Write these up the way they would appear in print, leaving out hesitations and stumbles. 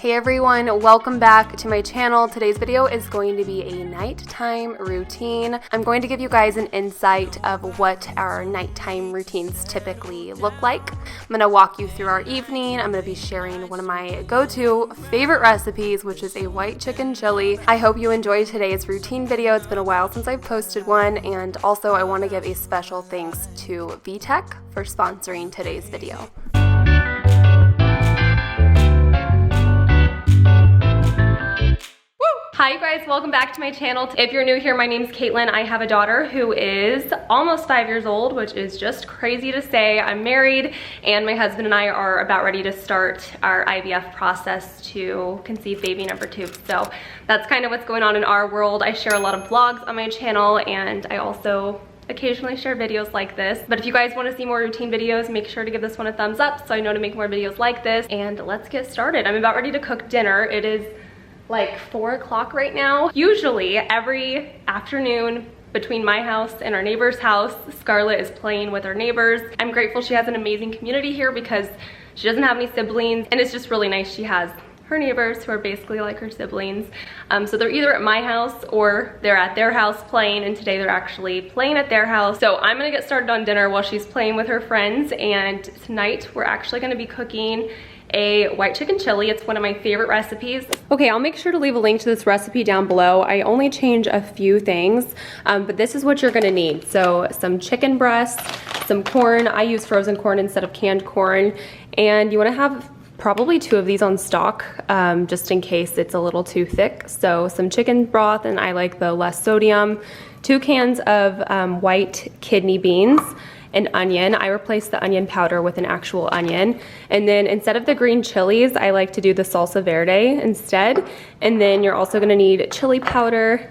Hey everyone, welcome back to my channel. Today's video is going to be a nighttime routine. I'm going to give you guys an insight of what our nighttime routines typically look like. I'm going to walk you through our evening. I'm going to be sharing one of my go-to favorite recipes, which is a white chicken chili. I hope you enjoyed today's routine video. It's been a while since I've posted one, and also I want to give a special thanks to VTech for sponsoring today's video. Hi you guys, welcome back to my channel. If you're new here, my name's Caitlyn. I have a daughter who is almost 5 years old, which is just crazy to say. I'm married and my husband and I are about ready to start our IVF process to conceive baby number 2. So that's kind of what's going on in our world. I share a lot of vlogs on my channel, and I also occasionally share videos like this. But if you guys want to see more routine videos, make sure to give this one a thumbs up so I know to make more videos like this. And let's get started. I'm about ready to cook dinner. It is like 4 o'clock right now. Usually every afternoon between my house and our neighbor's house, Scarlett is playing with our neighbors. I'm grateful she has an amazing community here because she doesn't have any siblings, and it's just really nice. She has her neighbors who are basically like her siblings. So they're either at my house or they're at their house playing, and today they're actually playing at their house. So I'm gonna get started on dinner while she's playing with her friends, and tonight we're actually gonna be cooking a white chicken chili. It's one of my favorite recipes. Okay, I'll make sure to leave a link to this recipe down below. I only change a few things, but this is what you're gonna need. So some chicken breast, some corn. I use frozen corn instead of canned corn, and you wanna have probably 2 of these on stock, just in case it's a little too thick. So some chicken broth, and I like the less sodium. 2 cans of white kidney beans, an onion. I replace the onion powder with an actual onion. And then instead of the green chilies, I like to do the salsa verde instead. And then you're also gonna need chili powder,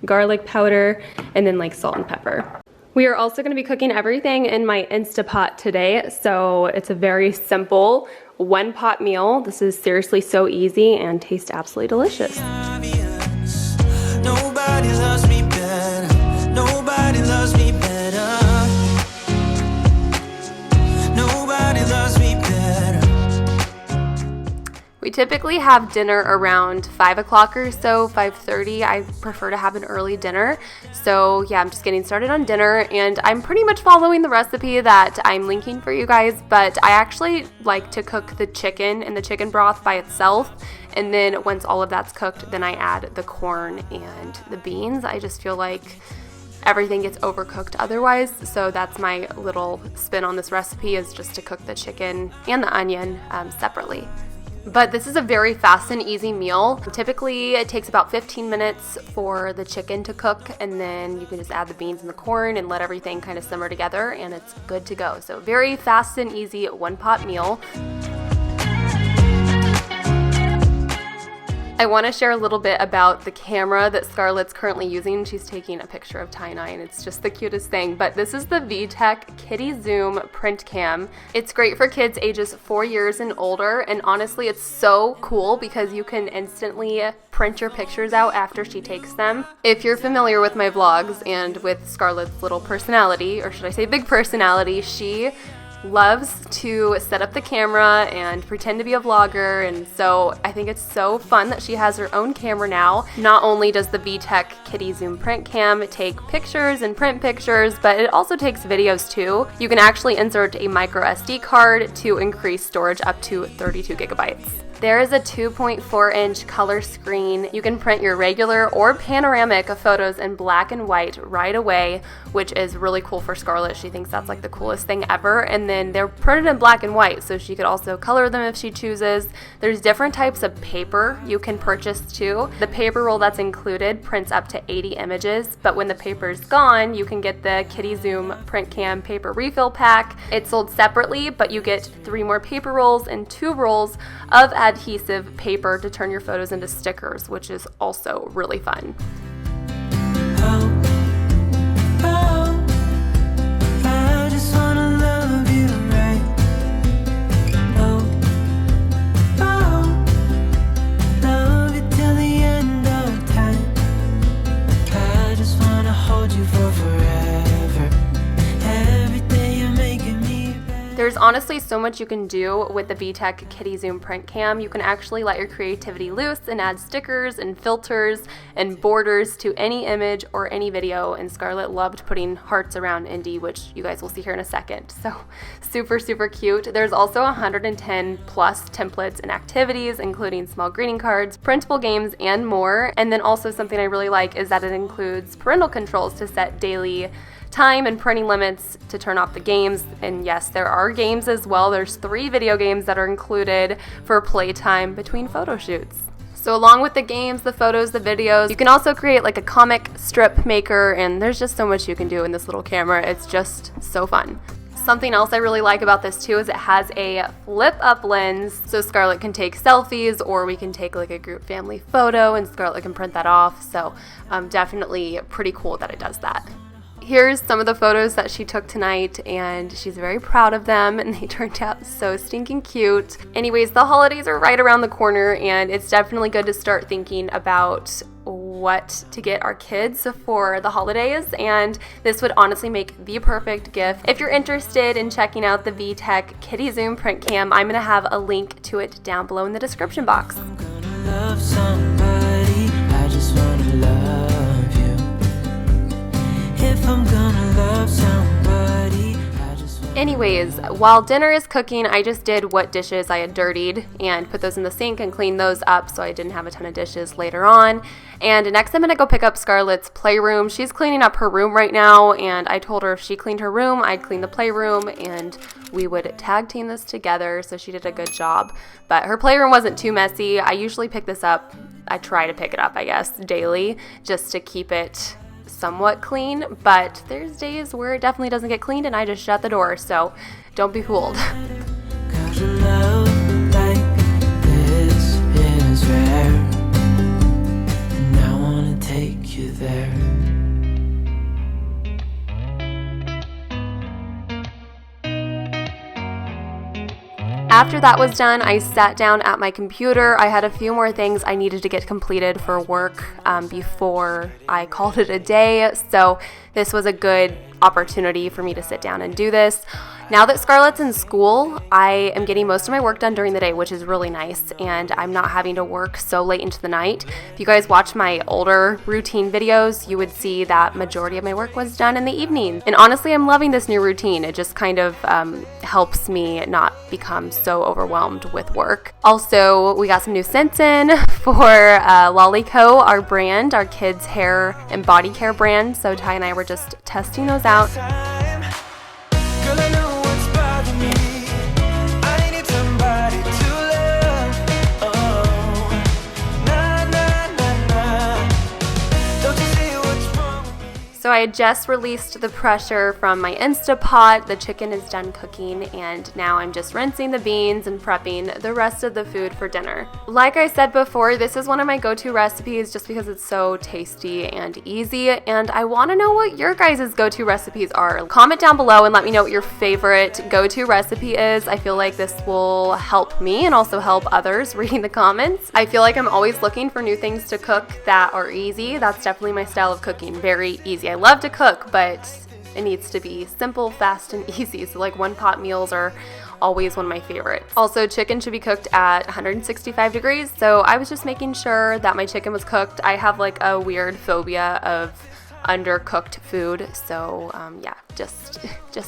garlic powder, and then like salt and pepper. We are also gonna be cooking everything in my Instapot today. So it's a very simple 1-pot meal. This is seriously so easy and tastes absolutely delicious. Nobody loves me better. Nobody loves me better. We typically have dinner around 5 o'clock or so, 5:30. I prefer to have an early dinner. So yeah, I'm just getting started on dinner, and I'm pretty much following the recipe that I'm linking for you guys, but I actually like to cook the chicken and the chicken broth by itself. And then once all of that's cooked, then I add the corn and the beans. I just feel like everything gets overcooked otherwise, so that's my little spin on this recipe, is just to cook the chicken and the onion separately. But this is a very fast and easy meal. Typically it takes about 15 minutes for the chicken to cook, and then you can just add the beans and the corn and let everything kind of simmer together, and it's good to go. So very fast and easy 1-pot meal. I want to share a little bit about the camera that Scarlett's currently using. She's taking a picture of Ty-Nye, and it's just the cutest thing. But this is the VTech Kitty Zoom print cam. It's great for kids ages 4 years and older, and honestly it's so cool because you can instantly print your pictures out after she takes them. If you're familiar with my vlogs and with Scarlett's little personality, or should I say big personality, she loves to set up the camera and pretend to be a vlogger, and so I think it's so fun that she has her own camera now. Not only does the VTech Kitty Zoom print cam take pictures and print pictures, but it also takes videos too. You can actually insert a micro SD card to increase storage up to 32 gigabytes. There is a 2.4-inch color screen. You can print your regular or panoramic photos in black and white right away, which is really cool for Scarlett. She thinks that's like the coolest thing ever. And then they're printed in black and white, so she could also color them if she chooses. There's different types of paper you can purchase too. The paper roll that's included prints up to 80 images, but when the paper's gone, you can get the Kitty Zoom print cam paper refill pack. It's sold separately, but you get 3 more paper rolls and 2 rolls of adhesive paper to turn your photos into stickers, which is also really fun. honestly so much you can do with the VTech Kitty Zoom print cam. You can actually let your creativity loose and add stickers and filters and borders to any image or any video, and Scarlett loved putting hearts around Indy, which you guys will see here in a second. So super cute. There's also 110 plus templates and activities, including small greeting cards, printable games, and more. And then also something I really like is that it includes parental controls to set daily time and printing limits to turn off the games. And yes, there are games as well. There's 3 video games that are included for playtime between photo shoots. So along with the games, the photos, the videos, you can also create like a comic strip maker, and there's just so much you can do in this little camera. It's just so fun. Something else I really like about this too is it has a flip up lens, so Scarlett can take selfies, or we can take like a group family photo and Scarlett can print that off. So definitely pretty cool that it does that. Here's some of the photos that she took tonight, and she's very proud of them, and they turned out so stinking cute. Anyways, the holidays are right around the corner, and it's definitely good to start thinking about what to get our kids for the holidays, and this would honestly make the perfect gift. If you're interested in checking out the VTech Kitty Zoom print cam, I'm gonna have a link to it down below in the description box. I'm gonna love somebody, I just wanna love you. If I'm gonna love somebody, I just wanna... Anyways, while dinner is cooking, I just did what dishes I had dirtied and put those in the sink and cleaned those up so I didn't have a ton of dishes later on. And next I'm gonna go pick up Scarlett's playroom. She's cleaning up her room right now, and I told her if she cleaned her room, I'd clean the playroom, and we would tag team this together, so she did a good job. But her playroom wasn't too messy. I usually pick this up, I try to pick it up, I guess, daily, just to keep it somewhat clean, but there's days where it definitely doesn't get cleaned and I just shut the door, so don't be fooled. Cause a love like this is rare, and I wanna take you there. After that was done, I sat down at my computer. I had a few more things I needed to get completed for work before I called it a day, so this was a good opportunity for me to sit down and do this. Now that Scarlett's in school, I am getting most of my work done during the day, which is really nice, and I'm not having to work so late into the night. If you guys watch my older routine videos, you would see that majority of my work was done in the evening. And honestly, I'm loving this new routine. It just kind of helps me not become so overwhelmed with work. Also, we got some new scents in for Lolli Co, our brand, our kids' hair and body care brand. So Ty and I were just testing those out. Girl, I know what's bothering me. I need somebody to love. Oh, nah, nah, nah, nah. Don't you see what's wrong with me? So I had just released the pressure from my Instapot. The chicken is done cooking, and now I'm just rinsing the beans and prepping the rest of the food for dinner. Like I said before, this is one of my go-to recipes just because it's so tasty and easy, and I want to know what your guys' go-to recipes are. Comment down below and let me know what your favorite go-to recipe is. I feel like this will help me and also help others reading the comments. I feel like I'm always looking for new things to cook that are easy. That's definitely my style of cooking, very easy. I love to cook, but it needs to be simple, fast, and easy. So like one pot meals are always one of my favorites. Also, chicken should be cooked at 165 degrees. So I was just making sure that my chicken was cooked. I have like a weird phobia of undercooked food. So yeah, just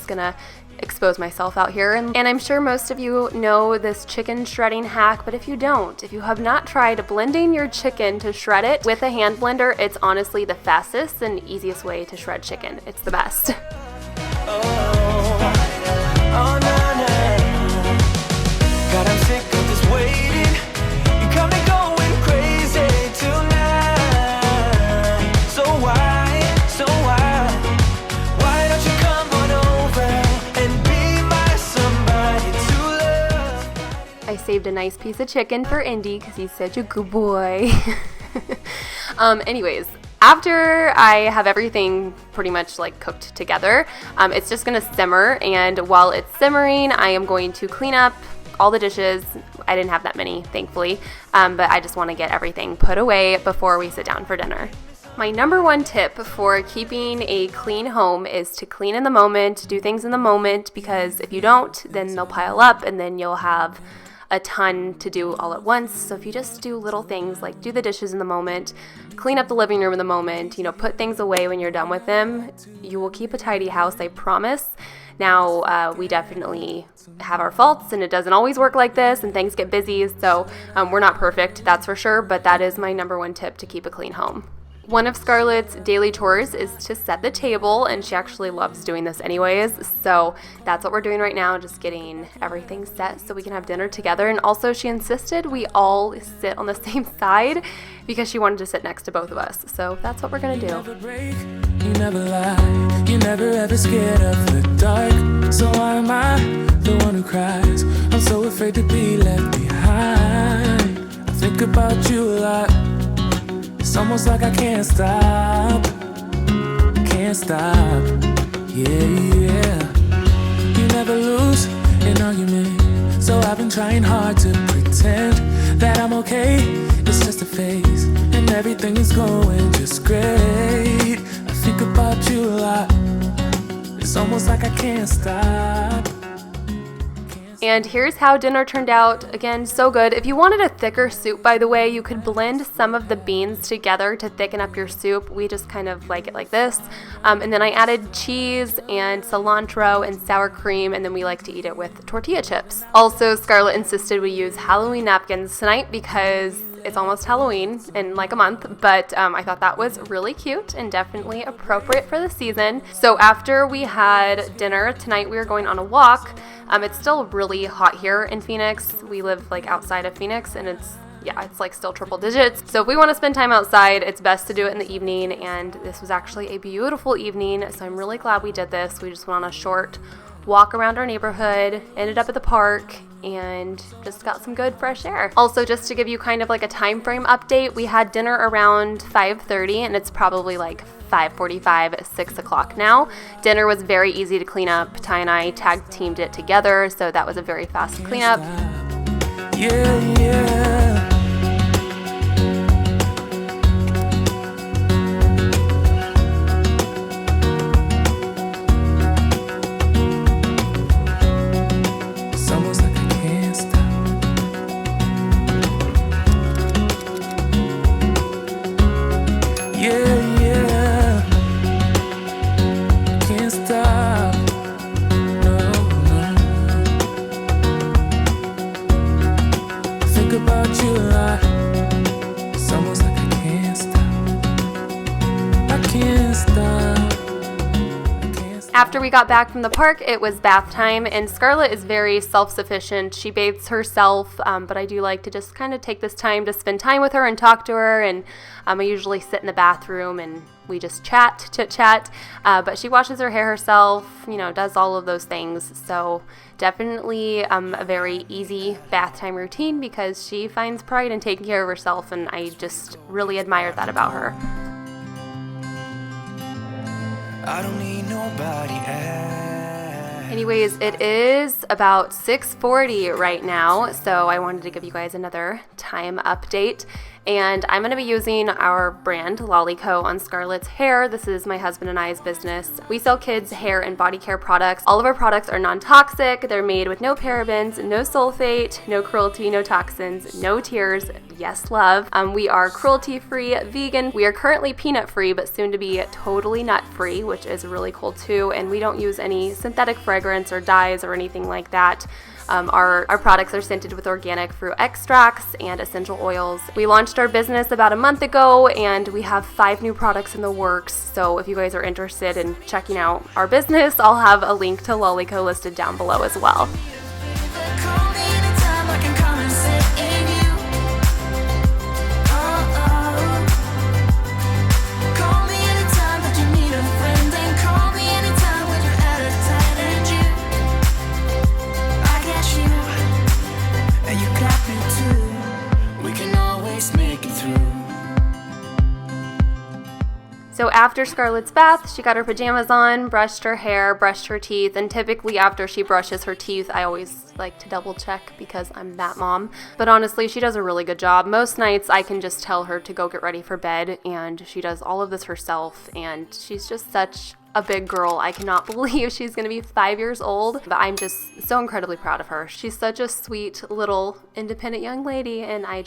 gonna expose myself out here. And I'm sure most of you know this chicken shredding hack, but if you don't, if you have not tried blending your chicken to shred it with a hand blender, it's honestly the fastest and easiest way to shred chicken. It's the best. Oh, nah, nah. God, I'm sick of this waiting. You got me going crazy tonight. So why don't you come on over and be my somebody to love? I saved a nice piece of chicken for Indy because he's such a good boy. Anyways, after I have everything pretty much like cooked together, it's just gonna simmer, and while it's simmering, I am going to clean up all the dishes. I didn't have that many, thankfully, but I just want to get everything put away before we sit down for dinner. My number one tip for keeping a clean home is to clean in the moment, do things in the moment, because if you don't, then they'll pile up and then you'll have a ton to do all at once. So if you just do little things like do the dishes in the moment, clean up the living room in the moment, put things away when you're done with them, you will keep a tidy house, I promise. Now, we definitely have our faults and it doesn't always work like this and things get busy, so we're not perfect, that's for sure, but that is my number one tip to keep a clean home. One of Scarlett's daily chores is to set the table, and she actually loves doing this anyways, so that's what we're doing right now, just getting everything set so we can have dinner together. And also she insisted we all sit on the same side because she wanted to sit next to both of us, so that's what we're gonna do. You never break, you never lie, you never ever scared of the dark. So why am I the one who cries? I'm so afraid to be left behind. I think about you a lot. It's almost like I can't stop, yeah. You never lose an argument, so I've been trying hard to pretend that I'm okay. It's just a phase, and everything is going just great. I think about you a lot. It's almost like I can't stop. And here's how dinner turned out. Again, so good. If you wanted a thicker soup, by the way, you could blend some of the beans together to thicken up your soup. We just kind of like it like this. And then I added cheese and cilantro and sour cream, and then we like to eat it with tortilla chips. Also, Scarlett insisted we use Halloween napkins tonight because it's almost Halloween in like a month, but I thought that was really cute and definitely appropriate for the season. So after we had dinner tonight, we were going on a walk. It's still really hot here in Phoenix. We live like outside of Phoenix, and it's like still triple digits. So if we want to spend time outside, it's best to do it in the evening, and this was actually a beautiful evening, so I'm really glad we did this. We just went on a short walk around our neighborhood, ended up at the park, and just got some good fresh air. Also, just to give you kind of like a time frame update, we had dinner around 5:30, and it's probably like 5:45, 6 o'clock now. Dinner was very easy to clean up. Ty and I tag teamed it together, so that was a very fast cleanup. Yeah. After we got back from the park, it was bath time, and Scarlett is very self-sufficient. She bathes herself, but I do like to just kind of take this time to spend time with her and talk to her, and I usually sit in the bathroom and we just chit-chat, but she washes her hair herself, does all of those things, so definitely a very easy bath time routine because she finds pride in taking care of herself, and I just really admire that about her. I don't need nobody else. Anyways, it is about 6:40 right now, so I wanted to give you guys another time update. And I'm going to be using our brand, Lolli Co, on Scarlett's hair. This is my husband and I's business. We sell kids' hair and body care products. All of our products are non-toxic. They're made with no parabens, no sulfate, no cruelty, no toxins, no tears. Yes, love. We are cruelty-free, vegan. We are currently peanut-free, but soon to be totally nut-free, which is really cool too. And we don't use any synthetic fragrance or dyes or anything like that. Our products are scented with organic fruit extracts and essential oils. We launched our business about a month ago, and we have 5 new products in the works. So if you guys are interested in checking out our business, I'll have a link to Lolli Co listed down below as well. So after Scarlett's bath, she got her pajamas on, brushed her hair, brushed her teeth, and typically after she brushes her teeth, I always like to double check because I'm that mom. But honestly, she does a really good job. Most nights I can just tell her to go get ready for bed, and she does all of this herself, and she's just such a big girl. I cannot believe she's gonna be 5 years old, but I'm just so incredibly proud of her. She's such a sweet little independent young lady, and I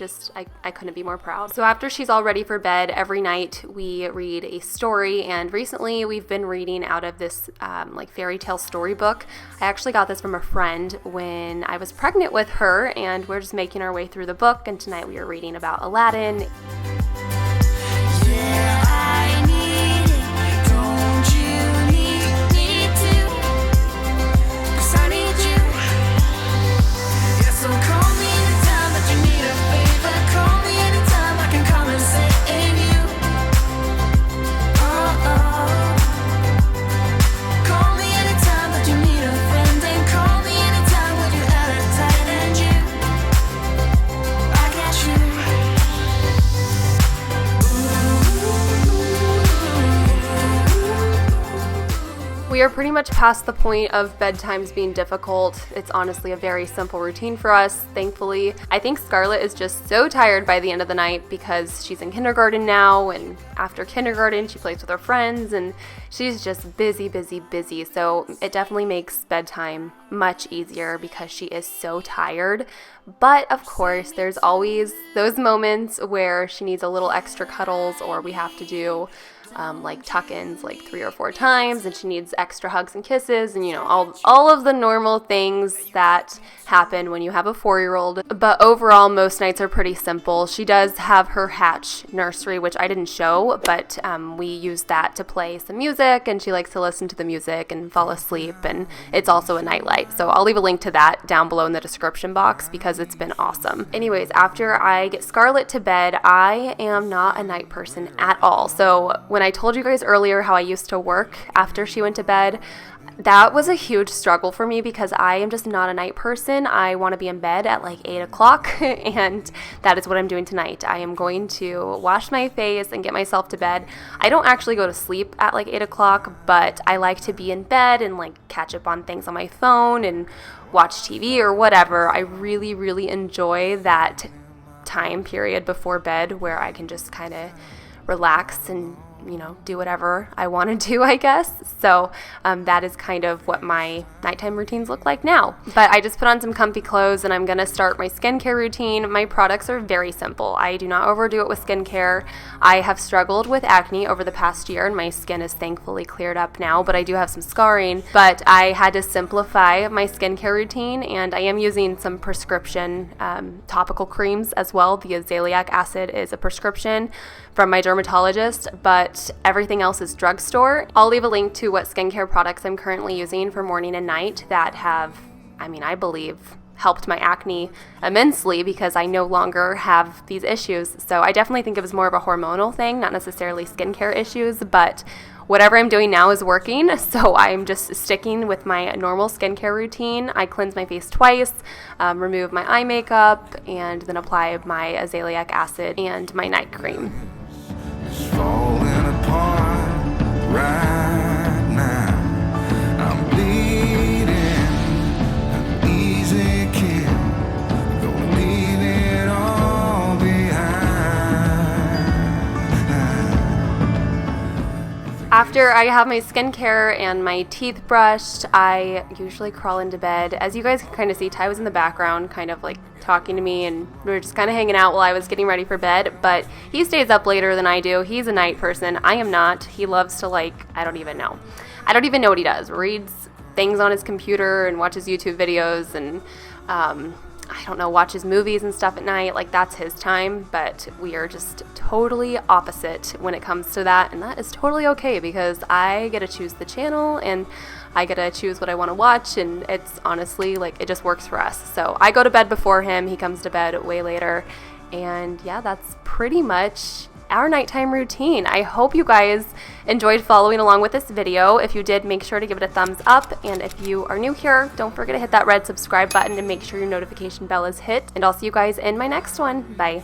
couldn't be more proud. So after she's all ready for bed, every night we read a story, and recently we've been reading out of this like fairy tale storybook. I actually got this from a friend when I was pregnant with her, and we're just making our way through the book, and tonight we are reading about Aladdin. We are pretty much past the point of bedtimes being difficult. It's honestly a very simple routine for us, thankfully. I think Scarlett is just so tired by the end of the night because she's in kindergarten now, and after kindergarten she plays with her friends, and she's just busy. So it definitely makes bedtime much easier because she is so tired. But of course, there's always those moments where she needs a little extra cuddles, or we have to do like tuck-ins like 3 or 4 times, and she needs extra hugs and kisses, and you know, all of the normal things that happen when you have a 4-year-old. But overall, most nights are pretty simple. She does have her Hatch nursery, which I didn't show, but we use that to play some music, and she likes to listen to the music and fall asleep, and it's also a nightlight. So I'll leave a link to that down below in the description box because it's been awesome. Anyways, after I get Scarlett to bed, I am not a night person at all. So when I told you guys earlier how I used to work after she went to bed, that was a huge struggle for me because I am just not a night person. I want to be in bed at like 8 o'clock, and that is what I'm doing tonight. I am going to wash my face and get myself to bed. I don't actually go to sleep at like 8 o'clock, but I like to be in bed and like catch up on things on my phone and watch TV or whatever. I really enjoy that time period before bed where I can just kind of relax and, you know, do whatever I want to do, I guess. So that is kind of what my nighttime routines look like now. But I just put on some comfy clothes and I'm going to start my skincare routine. My products are very simple. I do not overdo it with skincare. I have struggled with acne over the past year and my skin is thankfully cleared up now, but I do have some scarring. But I had to simplify my skincare routine, and I am using some prescription topical creams as well. The azelaic acid is a prescription from my dermatologist, but everything else is drugstore. I'll leave a link to what skincare products I'm currently using for morning and night that have, I believe, helped my acne immensely because I no longer have these issues. So I definitely think it was more of a hormonal thing, not necessarily skincare issues, but whatever I'm doing now is working, so I'm just sticking with my normal skincare routine. I cleanse my face twice, remove my eye makeup, and then apply my azelaic acid and my night cream. It's falling apart right now. I'm bleeding an easy kill. Gonna leave it all behind. After I have my skincare and my teeth brushed, I usually crawl into bed. As you guys can kind of see, Ty was in the background kind of like talking to me, and we were just kind of hanging out while I was getting ready for bed, but he stays up later than I do. He's a night person. I am not. He loves to I don't even know what he does. Reads things on his computer and watches YouTube videos and watches movies and stuff at night. Like, that's his time, but we are just totally opposite when it comes to that, and that is totally okay because I get to choose the channel and I get to choose what I want to watch, and it's honestly, it just works for us. So I go to bed before him, he comes to bed way later, and yeah, that's pretty much our nighttime routine. I hope you guys enjoyed following along with this video. If you did, make sure to give it a thumbs up, and if you are new here, don't forget to hit that red subscribe button and make sure your notification bell is hit, and I'll see you guys in my next one. Bye.